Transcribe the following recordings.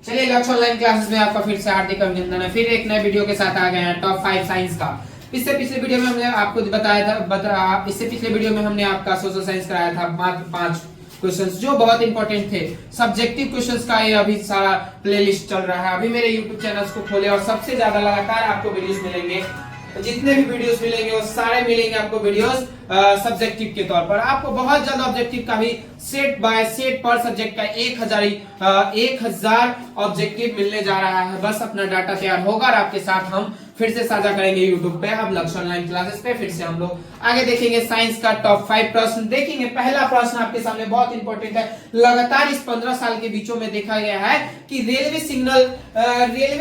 चलिए लक्ष्य online classes में आपका फिर से हार्दिक अभिनंदन है। फिर एक नए वीडियो के साथ आ गए हैं टॉप 5 साइंस का। इससे पिछले वीडियो में हमने आपको बताया था इससे पिछले वीडियो में हमने आपका सोशल साइंस कराया था मात्र 5 क्वेश्चंस जो बहुत इंपॉर्टेंट थे। सब्जेक्टिव क्वेश्चंस का ये अभी सारा प्लेलिस्ट चल रहा है। अभी मेरे यूट्यूब चैनल्स को खोले और सबसे ज्यादा लगातार आपको वीडियोस मिलेंगे। जितने भी वीडियोस मिलेंगे वो सारे मिलेंगे आपको वीडियोस सब्जेक्टिव के तौर पर। आपको बहुत ज्यादा ऑब्जेक्टिव का भी सेट बाय सेट पर सब्जेक्ट का 1000 ऑब्जेक्टिव मिलने जा रहा है। बस अपना डाटा तैयार होगा और आपके साथ हम फिर से साझा करेंगे यूट्यूब पे। अब लक्ष्य ऑनलाइन क्लासेस पे फिर से हम लोग आगे देखेंगे साइंस का टॉप 5 प्रश्न देखेंगे। पहला प्रश्न आपके सामने बहुत इंपॉर्टेंट है। लगातार इस 15 साल के बीचों में देखा गया है कि रेलवे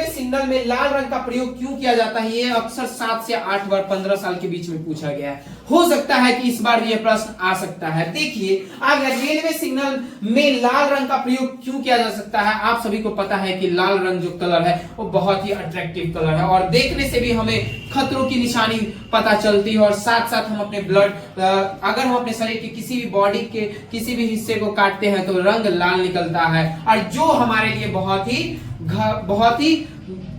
सिग्नल में लाल रंग का प्रयोग क्यों किया जाता है। ये अक्सर 7 से 8 बार 15 साल के बीच में पूछा गया है। हो सकता है कि इस बार ये प्रश्न आ सकता है। देखिए अगर रेलवे सिग्नल में लाल रंग का प्रयोग क्यों किया जा सकता है। आप सभी को पता है कि लाल रंग जो कलर है वो बहुत ही अट्रैक्टिव कलर है और देखने से भी हमें खतरों की निशानी पता चलती है। और साथ साथ हम अपने अगर हम अपने शरीर के किसी भी बॉडी के किसी भी हिस्से को काटते हैं तो रंग लाल निकलता है और जो हमारे लिए बहुत ही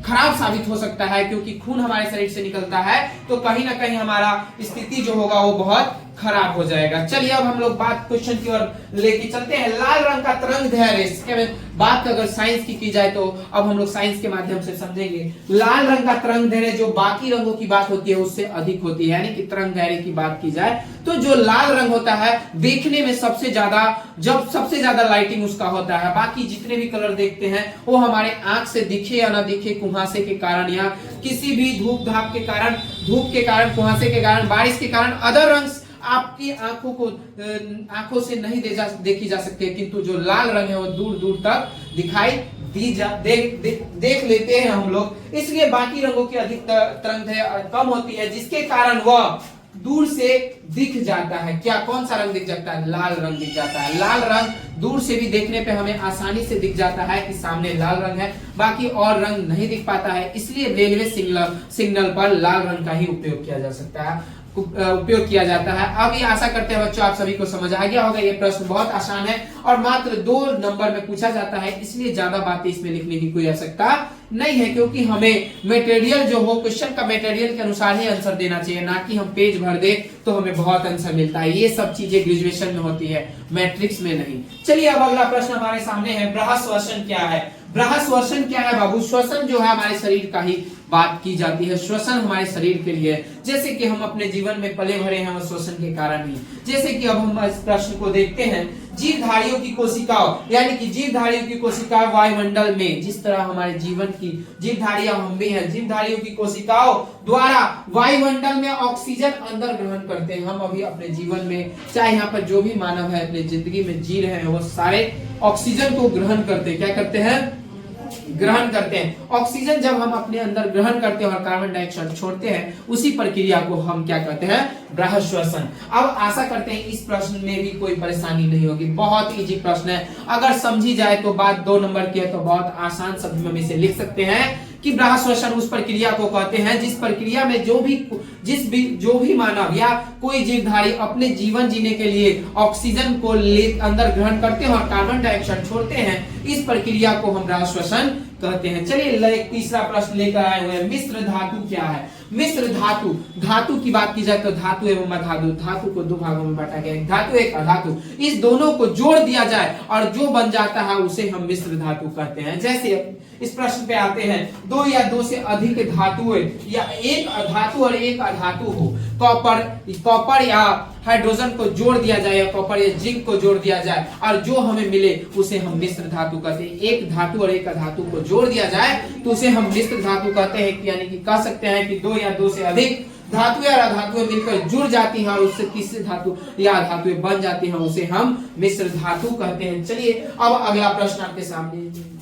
खराब साबित हो सकता है क्योंकि खून हमारे शरीर से निकलता है तो कहीं ना कहीं हमारा स्थिति जो होगा वो बहुत खराब हो जाएगा। चलिए अब हम लोग बात क्वेश्चन की ओर लेके चलते हैं। लाल रंग का तरंग दैर्घ्य, इसके में बात अगर साइंस की जाए तो अब हम लोग साइंस के माध्यम से समझेंगे। लाल रंग का तरंग दैर्घ्य जो बाकी रंगों की बात होती है उससे अधिक होती है। यानी कि तरंग दैर्घ्य की बात की जाए तो जो लाल रंग होता है देखने में सबसे ज्यादा लाइटिंग उसका होता है। बाकी जितने भी कलर देखते हैं वो हमारे आंख से दिखे या ना दिखे, कुहासे के कारण या किसी भी धूप के कारण, कुहासे के कारण, बारिश के कारण, अदर रंग आपकी आंखों से नहीं देखी जा सकती है। किंतु जो लाल रंग है वो दूर दूर तक दिखाई देख लेते हैं हम लोग। इसलिए बाकी रंगों की अधिक तरंग कम होती है जिसके कारण वह दूर से दिख जाता है। क्या कौन सा रंग दिख जाता है? लाल रंग दिख जाता है। लाल रंग दूर से भी देखने पे हमें आसानी से दिख जाता है कि सामने लाल रंग है, बाकी और रंग नहीं दिख पाता है। इसलिए रेलवे सिग्नल पर लाल रंग का ही उपयोग किया जाता है। अब ये आशा करते हैं बच्चों आप सभी को समझ आ गया होगा। ये प्रश्न बहुत आसान है और मात्र 2 नंबर में पूछा जाता है, इसलिए ज्यादा बातें इसमें लिखने की कोई आवश्यकता नहीं है क्योंकि हमें मटेरियल जो हो क्वेश्चन का मटेरियल के अनुसार ही आंसर देना चाहिए, ना कि हम पेज भर दे तो हमें बहुत आंसर मिलता है। ये सब चीजें ग्रेजुएशन में होती है, मैट्रिक्स में नहीं। चलिए अब अगला प्रश्न हमारे सामने है। बृहस्पश्वसन क्या है? बृहस्पश्वसन क्या है बाबू? श्वसन जो है हमारे शरीर का ही बात की जाती है। श्वसन हमारे शरीर के लिए, जैसे कि हम अपने जीवन में पले भरे हैं वो श्वसन के कारण ही। जैसे कि अब हम इस प्रश्न को देखते हैं। जीवधारियों की कोशिकाओं यानी कि जीवधारियों की कोशिकाएं वायुमंडल में, जिस तरह हमारे जीवन की जीवधारियां हम भी हैं, जीवधारियों की कोशिकाओं द्वारा वायुमंडल में ऑक्सीजन अंदर ग्रहण करते हैं। हम अभी अपने जीवन में चाहे यहाँ पर जो भी मानव है अपने जिंदगी में जी रहे हैं वो सारे ऑक्सीजन को ग्रहण करते हैं। क्या करते हैं? ग्रहण करते हैं। ऑक्सीजन जब हम अपने अंदर ग्रहण करते हैं और कार्बन डाइऑक्साइड छोड़ते हैं, उसी प्रक्रिया को हम क्या कहते हैं? बृहस्पश्वसन। अब आशा करते हैं इस प्रश्न में भी कोई परेशानी नहीं होगी। बहुत इजी प्रश्न है, अगर समझी जाए तो बात 2 नंबर की है तो बहुत आसान शब्द में इसे लिख सकते हैं कि बृहस्पश्वसन उस प्रक्रिया को कहते हैं जिस प्रक्रिया में जो भी मानव या कोई जीवधारी अपने जीवन जीने के लिए ऑक्सीजन को अंदर ग्रहण करते हैं और कार्बन डाइऑक्साइड छोड़ते हैं, इस प्रक्रिया को हम बृहस्पश्वसन कहते हैं। चलिए एक तीसरा प्रश्न लेकर आए हुए हैं। मिश्र धातु क्या है? मिश्र धातु की बात की जाए तो धातु एवं अधातु, धातु को 2 भागों में बांटा गया है, धातु एक अधातु। इस दोनों को जोड़ दिया जाए और जो बन जाता है उसे हम मिश्र धातु कहते हैं। जैसे इस प्रश्न पे आते हैं 2 या 2 से अधिक धातुएं या एक धातु और एक अधातु हो, कॉपर या हाइड्रोजन को जोड़ दिया जाए या कॉपर या जिंक को जोड़ दिया जाए और जो हमें मिले उसे हम मिश्र धातु कहते हैं। एक धातु और एक अधातु को जोड़ दिया जाए तो उसे हम मिश्र धातु कहते हैं। यानी कि कह सकते हैं कि 2 या 2 से अधिक धातुएं और अधातुएं मिलकर जुड़ जाती हैं और उससे तीसरी धातु या धातुएं बन जाती हैं, उसे हम मिश्र धातु कहते हैं। चलिए अब अगला प्रश्न आपके सामने।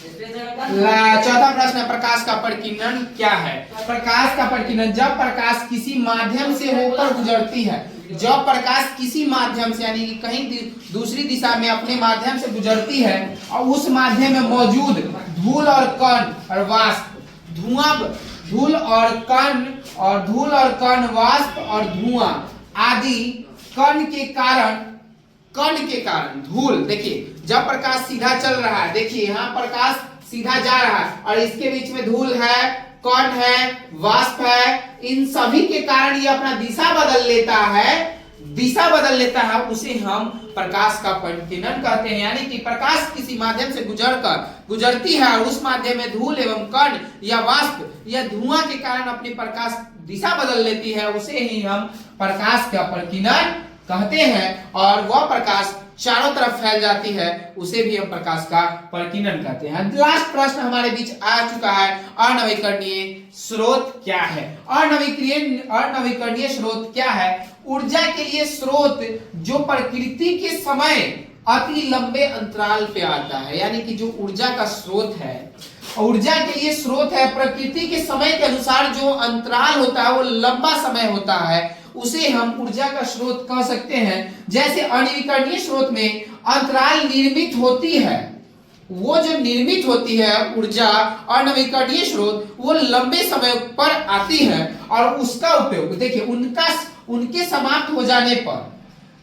चौथा प्रश्न है, प्रकाश का परिकीर्णन क्या है? प्रकाश का परिकीर्णन जब प्रकाश किसी माध्यम से होकर गुजरती है, जब प्रकाश किसी माध्यम से यानी कि कहीं दूसरी दिशा में अपने माध्यम से गुजरती है और उस माध्यम में मौजूद धूल और कण और वाष्प, धूल और कण वाष्प और धुआं आदि कण के कारण धूल, देखिए जब प्रकाश सीधा चल रहा है, देखिए यहाँ प्रकाश सीधा जा रहा है और इसके बीच में धूल है, कण है, वाष्प है, इन सभी के कारण ये अपना दिशा बदल लेता है, उसे हम प्रकाश का परिकीर्णन कहते हैं। यानी कि प्रकाश किसी माध्यम से गुजरती है और उस माध्यम में धूल एवं कण या वाष्प या धुआं के कारण अपनी प्रकाश दिशा बदल लेती है, उसे ही हम प्रकाश का परिकीर्णन कहते हैं। और वह प्रकाश चारों तरफ फैल जाती है, उसे भी हम प्रकाश का परिकीर्णन कहते हैं। लास्ट प्रश्न हमारे बीच आ चुका है, अनवीकरणीय स्रोत क्या है? अनवीकरणीय स्रोत क्या है? ऊर्जा के लिए स्रोत जो प्रकृति के समय अति लंबे अंतराल पे आता है, यानी कि जो ऊर्जा का स्रोत है, ऊर्जा के लिए स्रोत है प्रकृति के समय के अनुसार जो अंतराल होता है वो लंबा समय होता है, उसे हम ऊर्जा का स्रोत कह सकते हैं। जैसे अनवीकरणीय स्रोत में अंतराल निर्मित होती है, वो जो निर्मित होती है ऊर्जा अनवीकरणीय स्रोत वो लंबे समय पर आती है और उसका उपयोग देखिए उनके समाप्त हो जाने पर,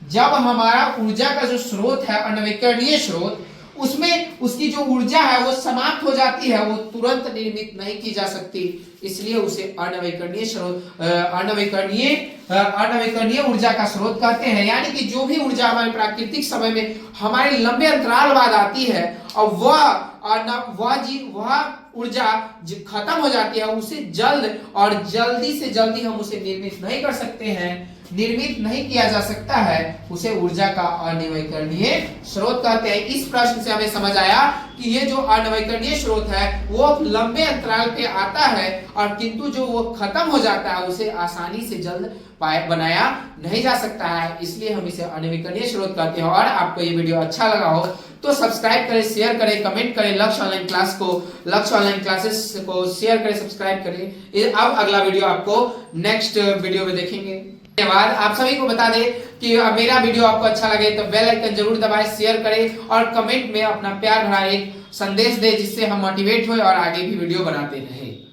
जब हमारा ऊर्जा का जो स्रोत है अनवीकरणीय स्रोत, उसमें उसकी जो ऊर्जा है वो समाप्त हो जाती है, वो तुरंत निर्मित नहीं की जा सकती, इसलिए उसे अनवीकरणीय स्रोत अनवीकरणीय ऊर्जा का स्रोत कहते हैं। यानी कि जो भी ऊर्जा हमारे प्राकृतिक समय में हमारे लंबे अंतराल बाद आती है और वह ऊर्जा खत्म हो जाती है, उसे जल्दी से जल्दी हम उसे निर्मित नहीं कर सकते हैं, निर्मित नहीं किया जा सकता है, उसे ऊर्जा का अनवीकरणीय स्रोत कहते हैं। इस प्रश्न से हमें समझ आया कि ये जो अनवीकरणीय स्रोत है वो लंबे अंतराल पे आता है और किंतु जो वो खत्म हो जाता है उसे आसानी से जल्द बनाया नहीं जा सकता है, इसलिए हम इसे अनवीकरणीय स्रोत कहते हैं। और आपको ये वीडियो अच्छा लगा हो तो सब्सक्राइब करें, शेयर करें, कमेंट करें, लक्ष्य ऑनलाइन क्लासेस को शेयर करें, सब्सक्राइब करें। अब अगला वीडियो आपको नेक्स्ट वीडियो में देखेंगे। धन्यवाद। आप सभी को बता दें कि मेरा वीडियो आपको अच्छा लगे तो बेल आइकन जरूर दबाएं, शेयर करें और कमेंट में अपना प्यार भरा एक संदेश दें, जिससे हम मोटिवेट हों और आगे भी वीडियो बनाते रहें।